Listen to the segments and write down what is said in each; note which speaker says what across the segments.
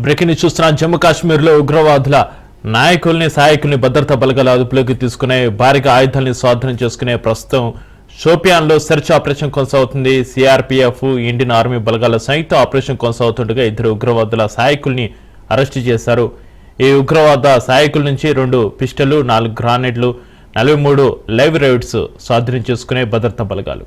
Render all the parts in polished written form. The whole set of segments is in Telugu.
Speaker 1: బ్రేకింగ్ న్యూస్ చూస్తున్న జమ్మూ కాశ్మీర్లో ఉగ్రవాదుల నాయకుల్ని సహాయకుల్ని భద్రతా బలగాల అదుపులోకి తీసుకునే భారీగా ఆయుధాలని స్వాధీనం చేసుకునే ప్రస్తుతం షోపియాన్లో సెర్చ్ ఆపరేషన్ కొనసాగుతుంది. సిఆర్పీఎఫ్ ఇండియన్ ఆర్మీ బలగాల సంయుక్త ఆపరేషన్ కొనసాగుతుండగా 2 ఉగ్రవాదుల సహాయకుల్ని అరెస్టు చేశారు. ఈ ఉగ్రవాద సహాయకుల నుంచి 2 పిస్టళ్లు, 4 గ్రానైడ్లు, 43 లైవ్ రైడ్స్ స్వాధీనం చేసుకునే భద్రతా బలగాలు.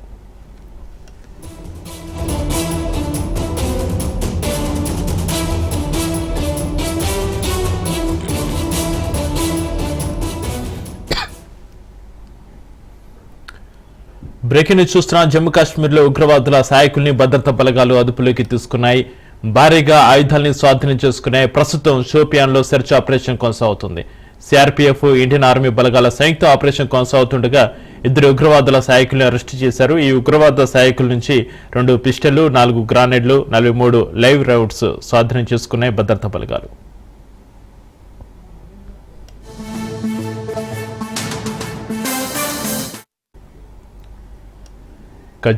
Speaker 1: బ్రేకింగ్ న్యూస్ చూస్తున్న జమ్మూ కాశ్మీర్లో ఉగ్రవాదుల సహాయకుల్ని భద్రతా బలగాలు అదుపులోకి తీసుకున్నాయి. భారీగా ఆయుధాలని స్వాధీనం చేసుకున్నాయి. ప్రస్తుతం షోపియాన్లో సెర్చ్ ఆపరేషన్ కొనసాగుతుంది. సిఆర్పీఎఫ్ ఇండియన్ ఆర్మీ బలగాల సంయుక్త ఆపరేషన్ కొనసాగుతుండగా 2 ఉగ్రవాదుల సహాయకుల్ని అరెస్టు చేశారు. ఈ ఉగ్రవాద సహాయకుల నుంచి 2 పిస్టళ్లు, 4 గ్రానైడ్లు, 43 లైవ్ రౌండ్స్ స్వాధీనం చేసుకున్నాయి భద్రతా బలగాలు.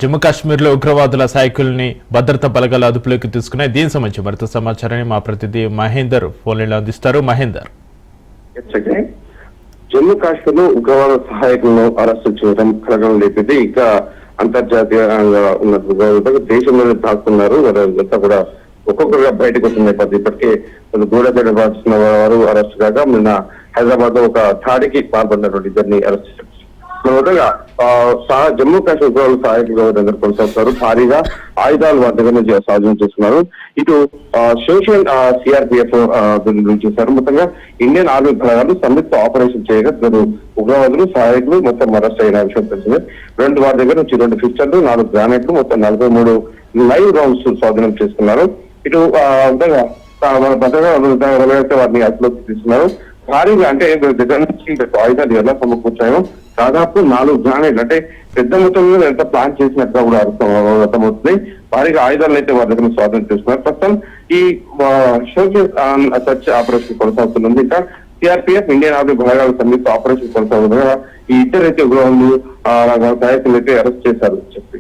Speaker 1: జమ్మూ కాశ్మీర్లో ఉగ్రవాదుల సహాయకుల్ని భద్రతా బలగాల అదుపులోకి తీసుకున్నాయి. దీనికి సంబంధించి మరింత సమాచారాన్ని మా ప్రతినిధి మహేందర్ ఫోన్లో అందిస్తారు. మహేందర్,
Speaker 2: జమ్మూ కాశ్మీర్ లో ఉగ్రవాద సహాయకులను అరెస్టు చేయడం కలగడం లేపింది. ఇంకా అంతర్జాతీయంగా ఉన్న దేశంలోనే దాక్కున్నారు. వారంతా కూడా ఒక్కొక్కరుగా బయటకు వస్తున్న నేపథ్యం ఇప్పటికే గూఢచర్య పాల్చుకున్న వారు అరెస్ట్ కాగా నిన్న హైదరాబాద్ లో ఒక దాడికి పాల్పడినటువంటి 2 అరెస్ట్ చేశారు. మొదటగా జమ్మూ కాశ్మీర్ ఉగ్రవాద సహాయకులు దగ్గర కొనసాగుతారు. భారీగా ఆయుధాలు వారి దగ్గర నుంచి స్వాధీనం చేస్తున్నారు. ఇటు సోషల్ సిఆర్పిఎఫ్ చేశారు. మొత్తంగా ఇండియన్ ఆర్మీ బలగాలు సంయుక్త ఆపరేషన్ చేయగా 2 ఉగ్రవాదులు సహాయకులు మొత్తం అరెస్ట్ అయిన విషయం తెలిసింది. వారి దగ్గర నుంచి 2 పిస్టళ్లు, 4 గ్రానైట్లు, మొత్తం 43 లైవ్ రౌండ్స్ స్వాధీనం చేసుకున్నారు. ఇటు వారిని అదుపులోకి తీసుకున్నారు. భారీగా అంటే దగ్గర నుంచి ఆయుధాలు ఎలా సమకూర్చాయో దాదాపు 4 గ్రానైట్లు, అంటే పెద్ద మొత్తంలో ఎంత ప్లాన్ చేసినట్టుగా కూడా అర్థమవుతుంది. భారీగా ఆయుధాలను అయితే వారి దగ్గర స్వాధీనం చేసుకున్నారు. ప్రస్తుతం ఈ సర్చ్ ఆపరేషన్ కొనసాగుతుంది. ఇంకా సిఆర్పీఎఫ్ ఇండియన్ ఆర్మీ బలగాల సంయుక్త ఆపరేషన్ కొనసాగుతుండగా ఈ ఇద్దరైతే ఉగ్రవాదులు సహాయకులు అయితే అరెస్ట్ చేశారు చెప్పి.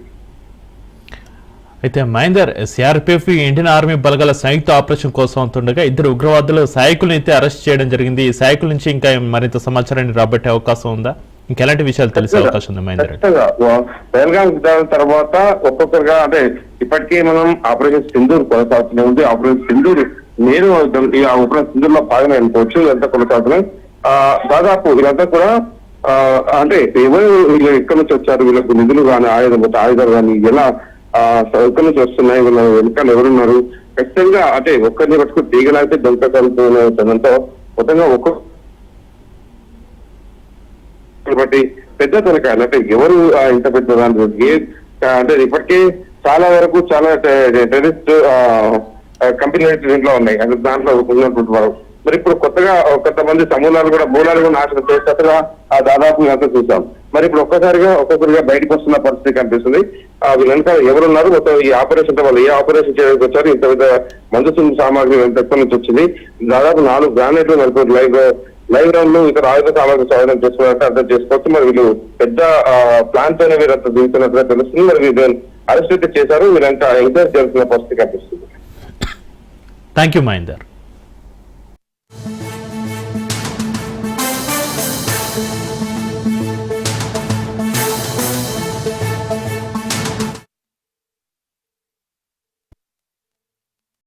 Speaker 1: అయితే మహేందర్, సిఆర్పీఎఫ్ ఇండియన్ ఆర్మీ బలగాల సంయుక్త ఆపరేషన్ కోసం అవుతుండగా 2 ఉగ్రవాదులు సహాయకులను అయితే అరెస్ట్ చేయడం జరిగింది. ఈ సహాయకుల నుంచి ఇంకా మరింత సమాచారాన్ని రాబట్టే అవకాశం ఉందా? ఇంకెలాంటి విషయాలు తెలిసే అవకాశం ఉంది మహేందర్?
Speaker 2: పహల్గామ్ తర్వాత ఒక్కొక్కరుగా, అంటే ఇప్పటికే మనం ఆపరేషన్ సింధూర్ కొనసాగుతూనే ఉంది. ఆపరేషన్ సింధూర్ నేను ఆపరేషన్ సింధూర్ లో భాగంగా అనుకోవచ్చు. ఇదంతా కొనసాగుతున్నాయి. దాదాపు వీళ్ళంతా కూడా అంటే ఎవరు వీళ్ళు ఎక్కడి నుంచి వచ్చారు, వీళ్ళకు నిధులు కానీ ఆయుధాలు కానీ ఎలా ఎక్కడి నుంచి వస్తున్నాయి, వీళ్ళ వెనకాల ఎవరున్నారు, ఖచ్చితంగా అంటే ఒక్కరిని పట్టుకుని తీగలాగితే దొంగతనంతో మొత్తంగా బట్టి పెద్ద తనకాయలు, అంటే ఎవరు ఇంత పెద్ద అంటే ఇప్పటికే చాలా వరకు చాలా టెర్రరిస్ట్ కంపెనీలు ఇంట్లో ఉన్నాయి. అంటే దాంట్లో ఉన్నటువంటి వారు మరి ఇప్పుడు కొత్తగా కొంతమంది మూలాలు కూడా నాశనం చేసేట్టుగా దాదాపు అంతా చూసాం. మరి ఇప్పుడు ఒక్కొక్కరిగా బయటకు వస్తున్న పరిస్థితి కనిపిస్తుంది. వీళ్ళంతా ఎవరున్నారు, మొత్తం ఈ ఆపరేషన్ వాళ్ళు ఏ ఆపరేషన్ చేయడానికి వచ్చారు, ఇంత పెద్ద మందు సామాగ్రి ఎక్కడి నుంచి వచ్చింది, దాదాపు 4 గ్రానైట్లు, 40 లైవ్ రౌండ్లు, ఇతర ఆయుధ సామాగ్రి స్వాధీనం చేసుకున్నట్టు అర్థం చేసుకోవచ్చు. మరి వీళ్ళు పెద్ద ప్లాన్ తోనే వీరంతా దిగుతున్నట్టుగా తెలుస్తుంది. మరి వీళ్ళు అరెస్ట్ అయితే చేశారు. వీరంతా ఎంక్వైరీ చేయాల్సిన పరిస్థితి కనిపిస్తుంది.
Speaker 1: Thank you Mahender.